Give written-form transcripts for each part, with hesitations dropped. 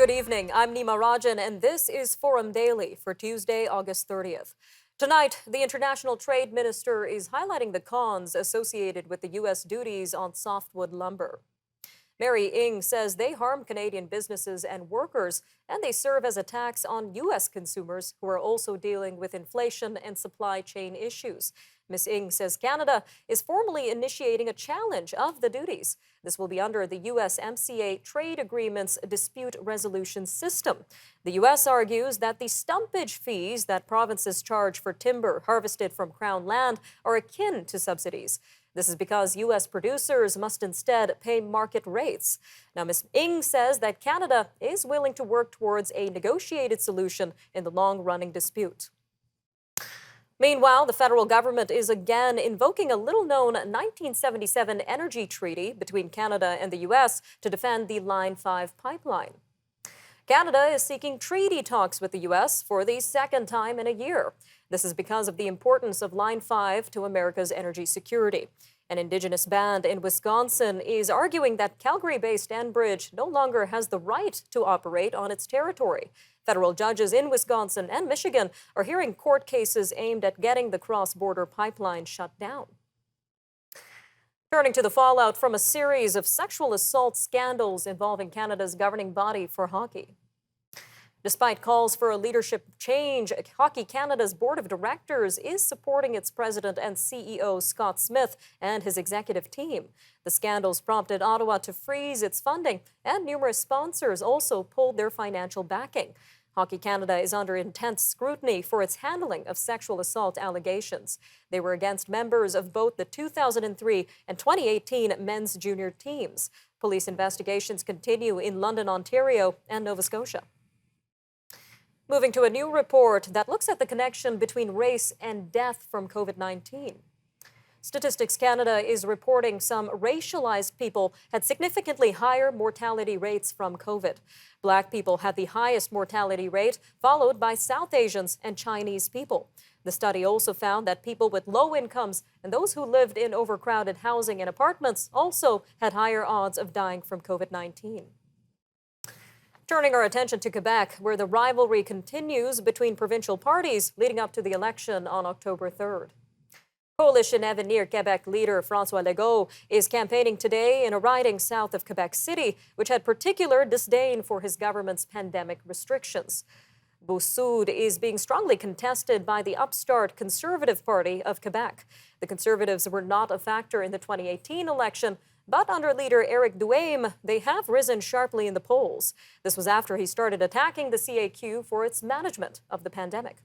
Good evening. I'm Nima Rajan, and this is Forum Daily for Tuesday, August 30th. Tonight, the International Trade Minister is highlighting the cons associated with the U.S. duties on softwood lumber. Mary Ng says they harm Canadian businesses and workers, and they serve as a tax on U.S. consumers who are also dealing with inflation and supply chain issues. Ms. Ng says Canada is formally initiating a challenge of the duties. This will be under the USMCA Trade Agreement's dispute resolution system. The U.S. argues that the stumpage fees that provinces charge for timber harvested from Crown land are akin to subsidies. This is because U.S. producers must instead pay market rates. Now, Ms. Ng says that Canada is willing to work towards a negotiated solution in the long-running dispute. Meanwhile, the federal government is again invoking a little-known 1977 energy treaty between Canada and the U.S. to defend the Line 5 pipeline. Canada is seeking treaty talks with the U.S. for the second time in a year. This is because of the importance of Line 5 to America's energy security. An Indigenous band in Wisconsin is arguing that Calgary-based Enbridge no longer has the right to operate on its territory. Federal judges in Wisconsin and Michigan are hearing court cases aimed at getting the cross-border pipeline shut down. Turning to the fallout from a series of sexual assault scandals involving Canada's governing body for hockey. Despite calls for a leadership change, Hockey Canada's board of directors is supporting its president and CEO, Scott Smith, and his executive team. The scandals prompted Ottawa to freeze its funding, and numerous sponsors also pulled their financial backing. Hockey Canada is under intense scrutiny for its handling of sexual assault allegations. They were against members of both the 2003 and 2018 men's junior teams. Police investigations continue in London, Ontario, and Nova Scotia. Moving to a new report that looks at the connection between race and death from COVID-19. Statistics Canada is reporting some racialized people had significantly higher mortality rates from COVID. Black people had the highest mortality rate, followed by South Asians and Chinese people. The study also found that people with low incomes and those who lived in overcrowded housing and apartments also had higher odds of dying from COVID-19. Turning our attention to Quebec, where the rivalry continues between provincial parties leading up to the election on October 3rd. Coalition Avenir Quebec leader François Legault is campaigning today in a riding south of Quebec City, which had particular disdain for his government's pandemic restrictions. Boussoud is being strongly contested by the upstart Conservative Party of Quebec. The Conservatives were not a factor in the 2018 election, but under leader Éric Duhaime, they have risen sharply in the polls. This was after he started attacking the CAQ for its management of the pandemic.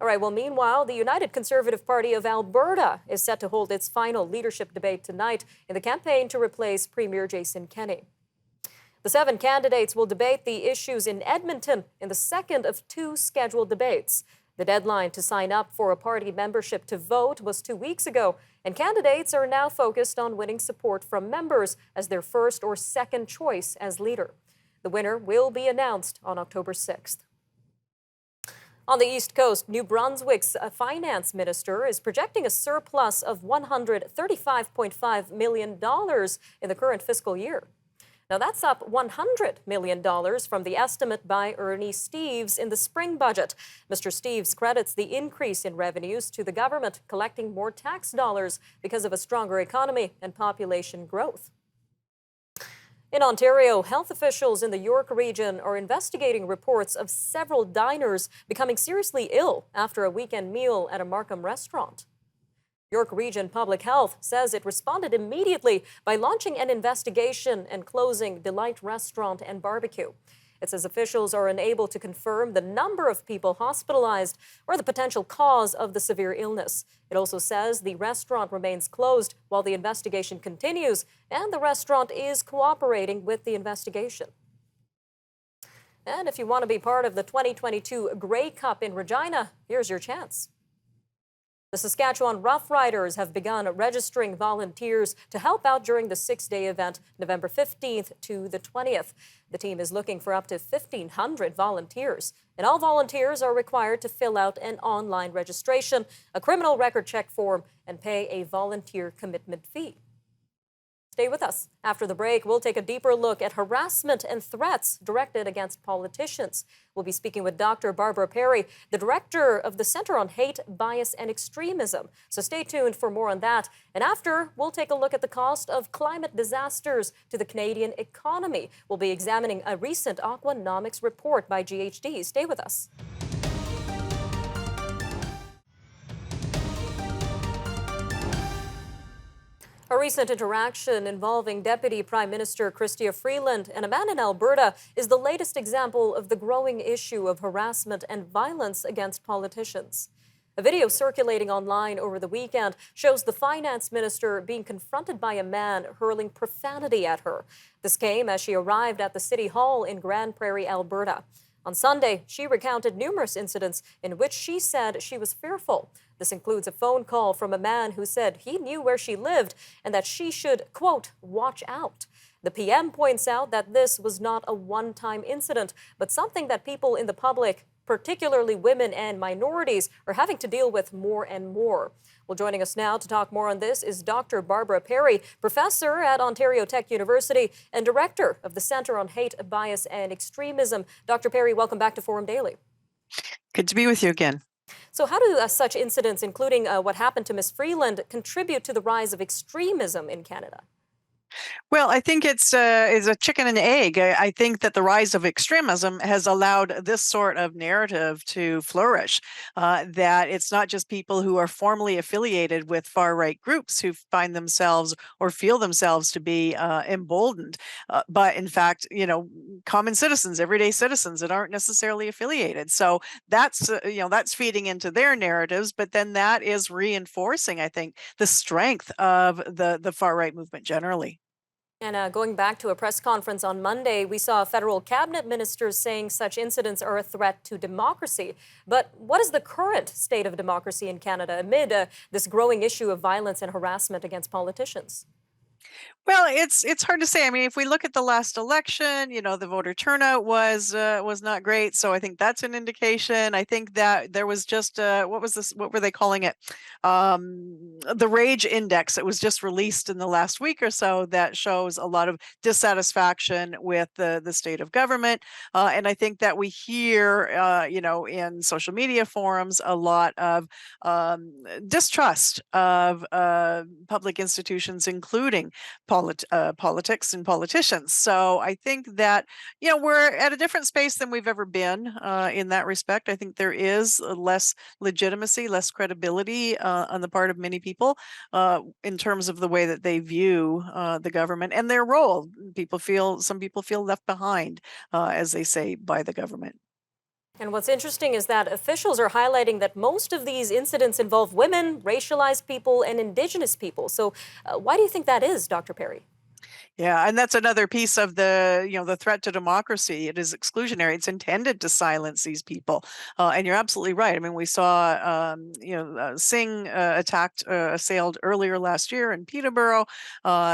All right, well, meanwhile, the United Conservative Party of Alberta is set to hold its final leadership debate tonight in the campaign to replace Premier Jason Kenney. The 7 candidates will debate the issues in Edmonton in the second of 2 scheduled debates. The deadline to sign up for a party membership to vote was 2 weeks ago, and candidates are now focused on winning support from members as their first or second choice as leader. The winner will be announced on October 6th. On the East Coast, New Brunswick's finance minister is projecting a surplus of $135.5 million in the current fiscal year. Now, that's up $100 million from the estimate by Ernie Steeves in the spring budget. Mr. Steeves credits the increase in revenues to the government collecting more tax dollars because of a stronger economy and population growth. In Ontario, health officials in the York region are investigating reports of several diners becoming seriously ill after a weekend meal at a Markham restaurant. York Region Public Health says it responded immediately by launching an investigation and closing Delight Restaurant and Barbecue. It says officials are unable to confirm the number of people hospitalized or the potential cause of the severe illness. It also says the restaurant remains closed while the investigation continues, and the restaurant is cooperating with the investigation. And if you want to be part of the 2022 Grey Cup in Regina, here's your chance. The Saskatchewan Roughriders have begun registering volunteers to help out during the 6-day event, November 15th to the 20th. The team is looking for up to 1,500 volunteers, and all volunteers are required to fill out an online registration, a criminal record check form, and pay a volunteer commitment fee. Stay with us. After the break, we'll take a deeper look at harassment and threats directed against politicians. We'll be speaking with Dr. Barbara Perry, the director of the Center on Hate, Bias, and Extremism. So stay tuned for more on that. And after, we'll take a look at the cost of climate disasters to the Canadian economy. We'll be examining a recent Aquanomics report by GHD. Stay with us. A recent interaction involving Deputy Prime Minister Chrystia Freeland and a man in Alberta is the latest example of the growing issue of harassment and violence against politicians. A video circulating online over the weekend shows the finance minister being confronted by a man hurling profanity at her. This came as she arrived at the City Hall in Grande Prairie, Alberta. On Sunday, she recounted numerous incidents in which she said she was fearful. This includes a phone call from a man who said he knew where she lived and that she should, quote, watch out. The PM points out that this was not a one-time incident, but something that people in the public, particularly women and minorities, are having to deal with more and more. Well, joining us now to talk more on this is Dr. Barbara Perry, professor at Ontario Tech University and director of the Center on Hate, Bias, and Extremism. Dr. Perry, welcome back to Forum Daily. Good to be with you again. So how do such incidents, including what happened to Ms. Freeland, contribute to the rise of extremism in Canada? Well, I think it's a chicken and egg. I think that the rise of extremism has allowed this sort of narrative to flourish, that it's not just people who are formally affiliated with far-right groups who find themselves or feel themselves to be emboldened, but in fact, common citizens, everyday citizens that aren't necessarily affiliated. So that's, that's feeding into their narratives, but then that is reinforcing, I think, the strength of the far-right movement generally. And going back to a press conference on Monday, we saw federal cabinet ministers saying such incidents are a threat to democracy. But what is the current state of democracy in Canada amid this growing issue of violence and harassment against politicians? Well, it's hard to say. I mean, if we look at the last election, the voter turnout was not great. So I think that's an indication. I think that there was just what were they calling it? The rage index that was just released in the last week or so that shows a lot of dissatisfaction with the state of government. And I think that we hear, in social media forums, a lot of distrust of public institutions, including politics and politicians. So I think that, we're at a different space than we've ever been in that respect. I think there is less legitimacy, less credibility on the part of many people in terms of the way that they view the government and their role. Some people feel left behind, as they say, by the government. And what's interesting is that officials are highlighting that most of these incidents involve women, racialized people, and Indigenous people. So why do you think that is, Dr. Perry? Yeah, and that's another piece of the threat to democracy. It is exclusionary. It's intended to silence these people. And you're absolutely right. I mean, we saw, Singh assailed earlier last year in Peterborough.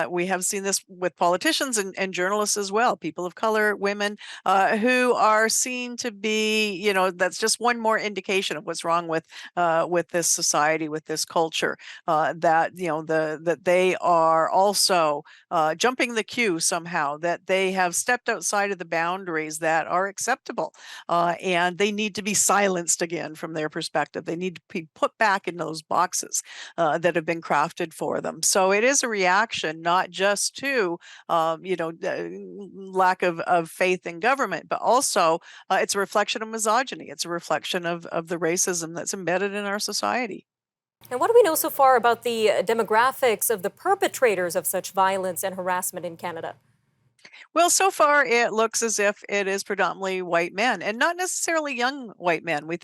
We have seen this with politicians and journalists as well, people of color, women, who are seen to be, that's just one more indication of what's wrong with this society, with this culture, that, that they are also jumping the queue somehow, that they have stepped outside of the boundaries that are acceptable, and they need to be silenced again from their perspective. They need to be put back in those boxes that have been crafted for them. So it is a reaction not just to lack of faith in government, but also it's a reflection of misogyny. It's a reflection of the racism that's embedded in our society. And what do we know so far about the demographics of the perpetrators of such violence and harassment in Canada? Well, so far it looks as if it is predominantly white men, and not necessarily young white men. When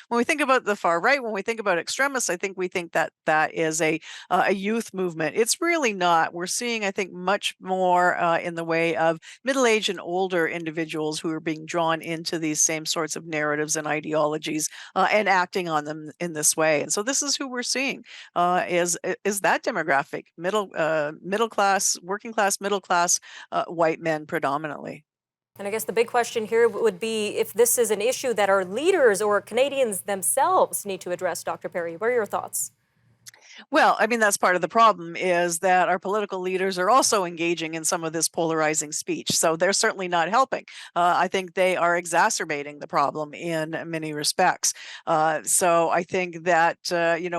we think about the far right, when we think about extremists, I think we think that that is a youth movement. It's really not. We're seeing, I think, much more in the way of middle-aged and older individuals who are being drawn into these same sorts of narratives and ideologies and acting on them in this way. And so this is who we're seeing is that demographic, middle class, working class, middle class white men predominantly. And I guess the big question here would be if this is an issue that our leaders or Canadians themselves need to address, Dr. Perry. What are your thoughts? Well, I mean, that's part of the problem is that our political leaders are also engaging in some of this polarizing speech. So they're certainly not helping. I think they are exacerbating the problem in many respects. So I think that,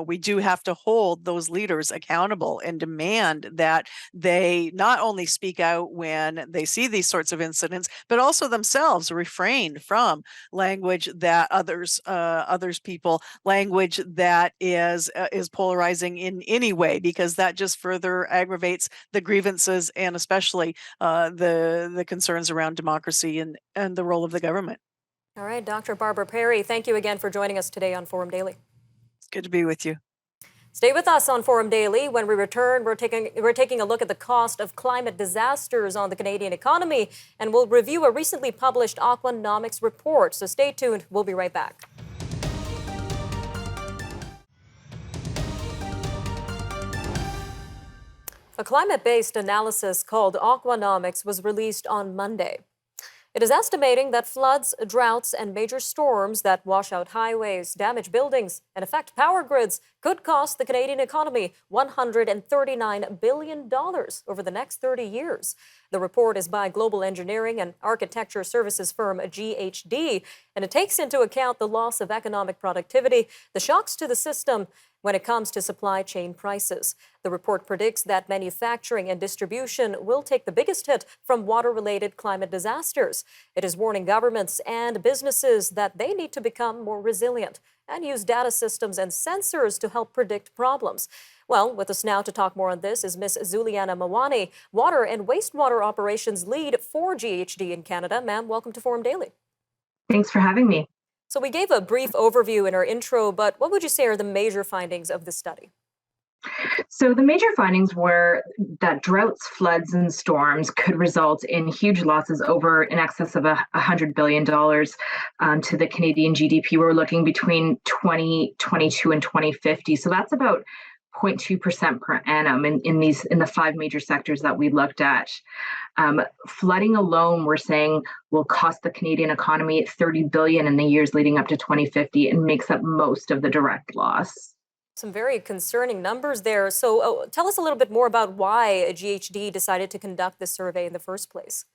we do have to hold those leaders accountable and demand that they not only speak out when they see these sorts of incidents, but also themselves refrain from language that others people language that is polarizing in any way, because that just further aggravates the grievances and especially the concerns around democracy and the role of the government. All right, Dr. Barbara Perry, thank you again for joining us today on Forum Daily. It's good to be with you. Stay with us on Forum Daily. When we return, we're taking a look at the cost of climate disasters on the Canadian economy, and we'll review a recently published Aquanomics report. So stay tuned. We'll be right back. A climate-based analysis called Aquanomics was released on Monday. It is estimating that floods, droughts, and major storms that wash out highways, damage buildings, and affect power grids could cost the Canadian economy $139 billion over the next 30 years. The report is by global engineering and architecture services firm GHD, and it takes into account the loss of economic productivity, the shocks to the system when it comes to supply chain prices. The report predicts that manufacturing and distribution will take the biggest hit from water-related climate disasters. It is warning governments and businesses that they need to become more resilient and use data systems and sensors to help predict problems. Well, with us now to talk more on this is Ms. Zuliana Mawani, Water and Wastewater Operations Lead for GHD in Canada. Ma'am, welcome to Forum Daily. Thanks for having me. So we gave a brief overview in our intro, but what would you say are the major findings of this study? So the major findings were that droughts, floods, and storms could result in huge losses over in excess of $100 billion to the Canadian GDP. We're looking between 2022 and 2050. So that's about 0.2% per annum in the five major sectors that we looked at. Flooding alone, we're saying, will cost the Canadian economy $30 billion in the years leading up to 2050 and makes up most of the direct loss. Some very concerning numbers there. So tell us a little bit more about why GHD decided to conduct this survey in the first place.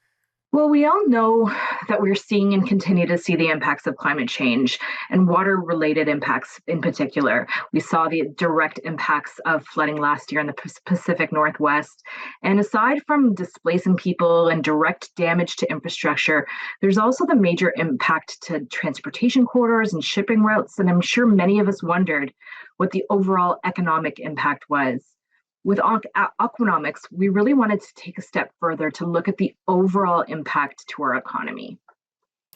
Well, we all know that we're seeing and continue to see the impacts of climate change and water-related impacts in particular. We saw the direct impacts of flooding last year in the Pacific Northwest. And aside from displacing people and direct damage to infrastructure, there's also the major impact to transportation corridors and shipping routes. And I'm sure many of us wondered what the overall economic impact was. With Aquanomics, we really wanted to take a step further to look at the overall impact to our economy.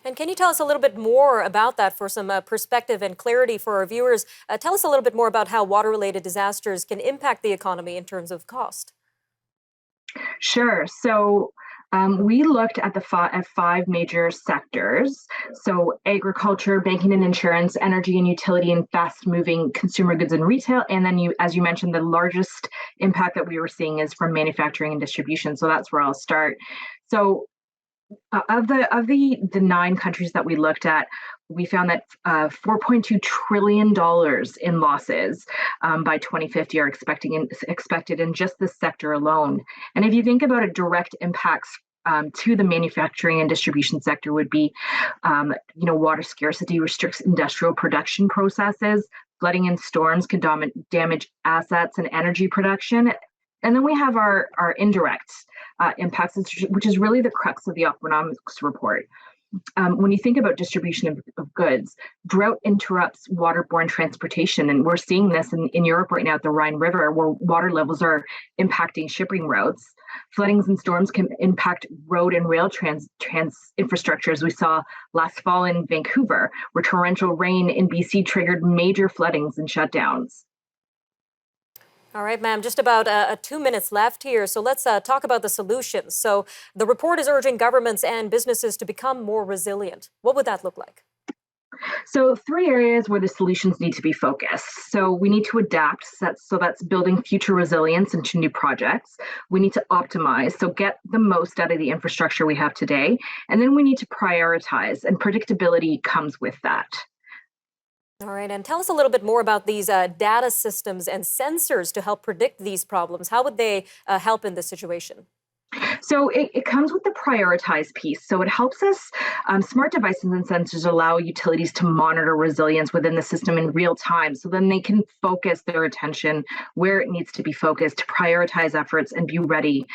And can you tell us a little bit more about that for some perspective and clarity for our viewers? Tell us a little bit more about how water-related disasters can impact the economy in terms of cost. Sure. So we looked at at five major sectors. So agriculture, banking and insurance, energy and utility, and fast-moving consumer goods and retail. And then, as you mentioned, the largest impact that we were seeing is from manufacturing and distribution. So that's where I'll start. So of the 9 countries that we looked at, we found that $4.2 trillion in losses by 2050 are expected in just this sector alone. And if you think about it, direct impacts to the manufacturing and distribution sector would be, water scarcity restricts industrial production processes. Flooding and storms can damage assets and energy production. And then we have our indirect impacts, which is really the crux of the Aquanomics report. When you think about distribution of goods, drought interrupts waterborne transportation. And we're seeing this in Europe right now at the Rhine River, where water levels are impacting shipping routes. Floodings and storms can impact road and rail trans infrastructure, as we saw last fall in Vancouver, where torrential rain in BC triggered major floodings and shutdowns. All right, ma'am, just about 2 minutes left here. So let's talk about the solutions. So the report is urging governments and businesses to become more resilient. What would that look like? So 3 areas where the solutions need to be focused. So we need to adapt, so that's building future resilience into new projects. We need to optimize, so get the most out of the infrastructure we have today. And then we need to prioritize, and predictability comes with that. All right, and tell us a little bit more about these data systems and sensors to help predict these problems. How would they help in this situation? So it comes with the prioritized piece. So it helps us, smart devices and sensors allow utilities to monitor resilience within the system in real time. So then they can focus their attention where it needs to be focused to prioritize efforts and be ready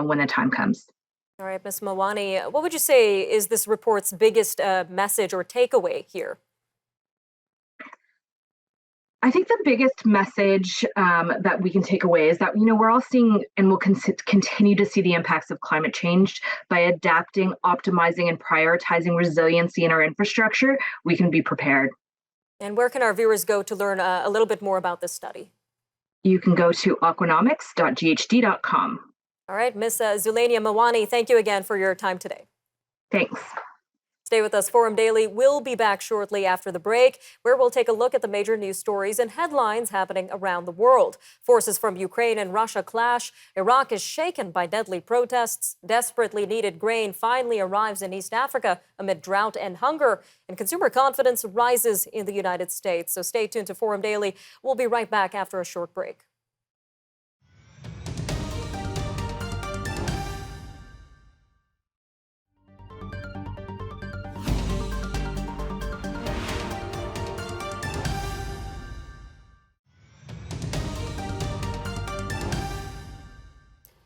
when the time comes. All right, Ms. Mawani, what would you say is this report's biggest message or takeaway here? I think the biggest message that we can take away is that we're all seeing and will continue to see the impacts of climate change. By adapting, optimizing, and prioritizing resiliency in our infrastructure, we can be prepared. And where can our viewers go to learn a little bit more about this study? You can go to aquanomics.ghd.com. All right, Ms. Zulania Mawani, thank you again for your time today. Thanks. Stay with us. Forum Daily will be back shortly after the break, where we'll take a look at the major news stories and headlines happening around the world. Forces from Ukraine and Russia clash. Iraq is shaken by deadly protests. Desperately needed grain finally arrives in East Africa amid drought and hunger. And consumer confidence rises in the United States. So stay tuned to Forum Daily. We'll be right back after a short break.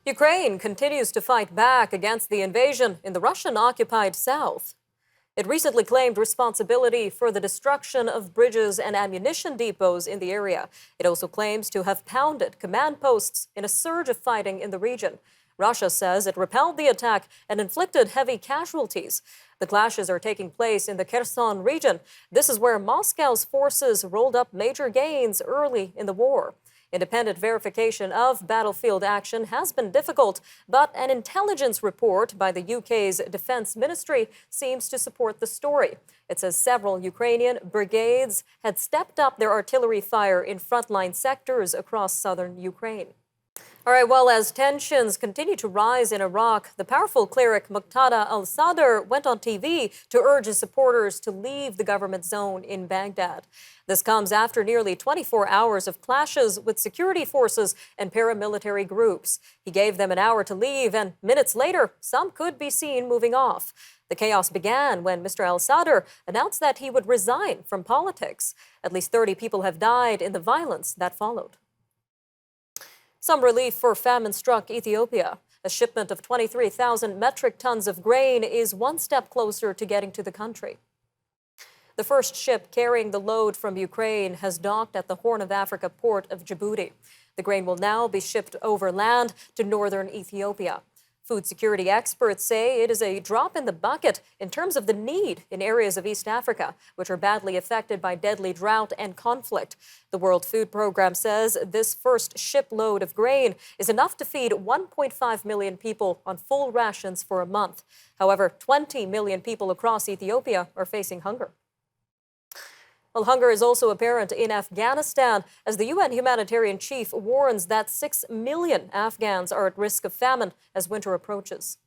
Ukraine continues to fight back against the invasion in the Russian-occupied south. It recently claimed responsibility for the destruction of bridges and ammunition depots in the area. It also claims to have pounded command posts in a surge of fighting in the region. Russia says it repelled the attack and inflicted heavy casualties. The clashes are taking place in the Kherson region. This is where Moscow's forces rolled up major gains early in the war. Independent verification of battlefield action has been difficult, but an intelligence report by the UK's Defense Ministry seems to support the story. It says several Ukrainian brigades had stepped up their artillery fire in frontline sectors across southern Ukraine. All right, well, as tensions continue to rise in Iraq, the powerful cleric Muqtada al-Sadr went on TV to urge his supporters to leave the government zone in Baghdad. This comes after nearly 24 hours of clashes with security forces and paramilitary groups. He gave them an hour to leave, and minutes later, some could be seen moving off. The chaos began when Mr. al-Sadr announced that he would resign from politics. At least 30 people have died in the violence that followed. Some relief for famine-struck Ethiopia. A shipment of 23,000 metric tons of grain is one step closer to getting to the country. The first ship carrying the load from Ukraine has docked at the Horn of Africa port of Djibouti. The grain will now be shipped overland to northern Ethiopia. Food security experts say it is a drop in the bucket in terms of the need in areas of East Africa, which are badly affected by deadly drought and conflict. The World Food Program says this first shipload of grain is enough to feed 1.5 million people on full rations for a month. However, 20 million people across Ethiopia are facing hunger. Well, hunger is also apparent in Afghanistan as the UN humanitarian chief warns that 6 million Afghans are at risk of famine as winter approaches.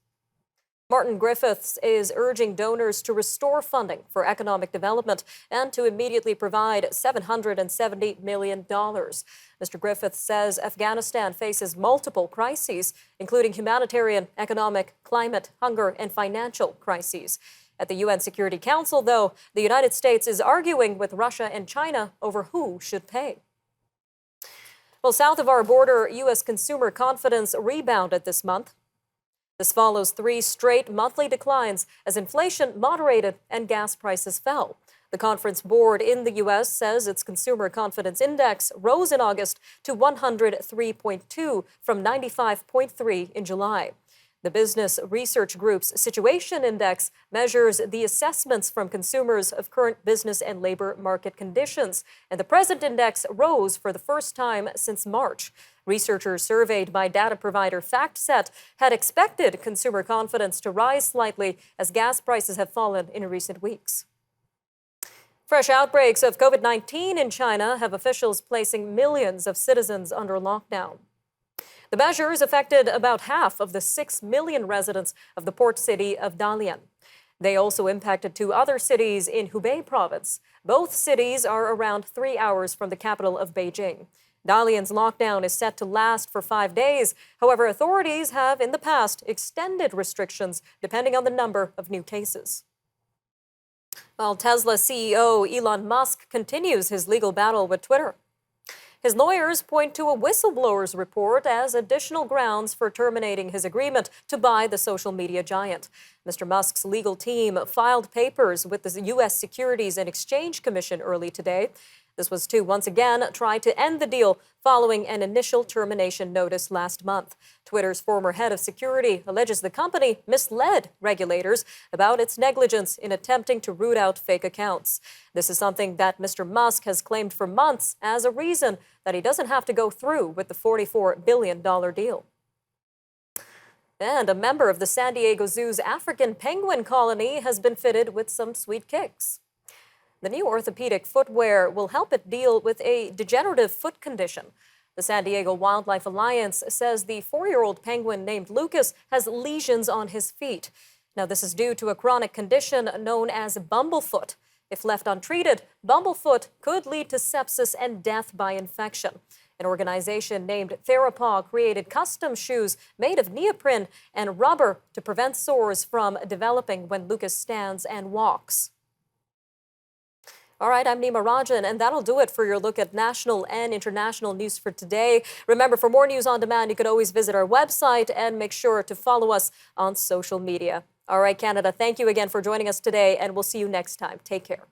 Martin Griffiths is urging donors to restore funding for economic development and to immediately provide $770 million. Mr. Griffiths says Afghanistan faces multiple crises, including humanitarian, economic, climate, hunger, and financial crises. At the UN Security Council, though, the United States is arguing with Russia and China over who should pay. Well, south of our border, U.S. consumer confidence rebounded this month. This follows 3 straight monthly declines as inflation moderated and gas prices fell. The conference board in the U.S. says its consumer confidence index rose in August to 103.2 from 95.3 in July. The Business Research Group's Situation Index measures the assessments from consumers of current business and labor market conditions, and the present index rose for the first time since March. Researchers surveyed by data provider FactSet had expected consumer confidence to rise slightly as gas prices have fallen in recent weeks. Fresh outbreaks of COVID-19 in China have officials placing millions of citizens under lockdown. The measures affected about half of the 6 million residents of the port city of Dalian. They also impacted 2 other cities in Hubei province. Both cities are around 3 hours from the capital of Beijing. Dalian's lockdown is set to last for 5 days. However, authorities have in the past extended restrictions depending on the number of new cases. While Tesla CEO Elon Musk continues his legal battle with Twitter. His lawyers point to a whistleblower's report as additional grounds for terminating his agreement to buy the social media giant. Mr. Musk's legal team filed papers with the U.S. Securities and Exchange Commission early today. This was to once again try to end the deal following an initial termination notice last month. Twitter's former head of security alleges the company misled regulators about its negligence in attempting to root out fake accounts. This is something that Mr. Musk has claimed for months as a reason that he doesn't have to go through with the $44 billion deal. And a member of the San Diego Zoo's African penguin colony has been fitted with some sweet kicks. The new orthopedic footwear will help it deal with a degenerative foot condition. The San Diego Wildlife Alliance says the 4-year-old penguin named Lucas has lesions on his feet. Now, this is due to a chronic condition known as bumblefoot. If left untreated, bumblefoot could lead to sepsis and death by infection. An organization named Therapaw created custom shoes made of neoprene and rubber to prevent sores from developing when Lucas stands and walks. All right, I'm Nima Rajan, and that'll do it for your look at national and international news for today. Remember, for more news on demand, you could always visit our website and make sure to follow us on social media. All right, Canada, thank you again for joining us today, and we'll see you next time. Take care.